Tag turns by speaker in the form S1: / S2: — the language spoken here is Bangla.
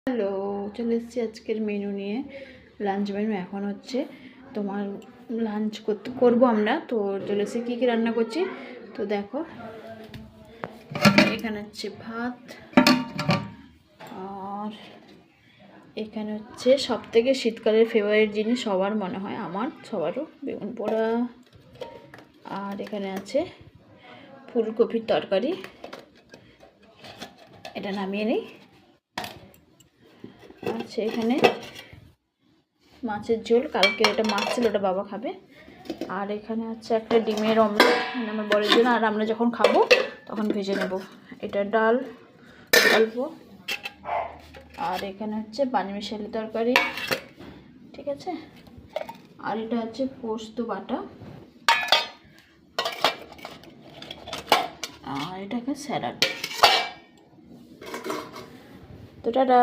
S1: হ্যালো, চলে এসেছি আজকের মেনু নিয়ে। লাঞ্চ মেনু এখন হচ্ছে তোমার লাঞ্চ করবো আমরা। তো চলে এসেছি কী কী রান্না করছি তো দেখো। এখানে হচ্ছে ভাত, আর এখানে হচ্ছে সবথেকে শীতকালের ফেভারিট জিনিস সবার মনে হয়, আমার সবারও, বেগুন পোড়া। আর এখানে আছে ফুলকপির তরকারি, এটা নামিয়ে নিই। আচ্ছা, এখানে মাছের ঝোল, কালকে এটা মাছ ছিল, ওটা বাবা খাবে। আর এখানে আছে একটা ডিমের অমলেট, মানে আমার বরের জন্য, আর আমরা যখন খাবো তখন ভেজে নেব। এটা ডাল অল্প। আর এখানে হচ্ছে পানিমিশালি তরকারি, ঠিক আছে। আর এটা হচ্ছে পোস্ত বাটা। আর এটা একটা স্যালাড। তো টাটা।